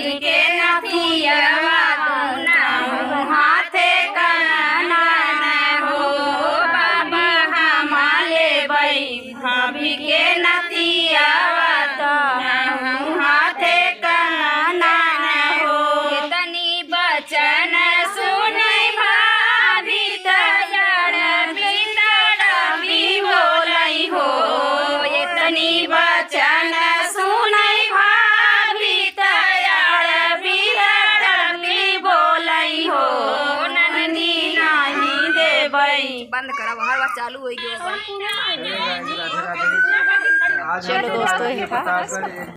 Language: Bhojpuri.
भाभी के नथियावा दुनहु हाथे कंगना हो बाबा हम लेबै भाभी के नथियावा दुनहु हाथे कंगना हो तनी बचन सुनै भाभी तजड़ भीतर भी बोलै हो तनी बचन सुनै भाभी तजड़ भीतर भी बोलै हो नंदी नहीं देबै बंद करब हर बार चालू हो गयो। चलो दोस्तों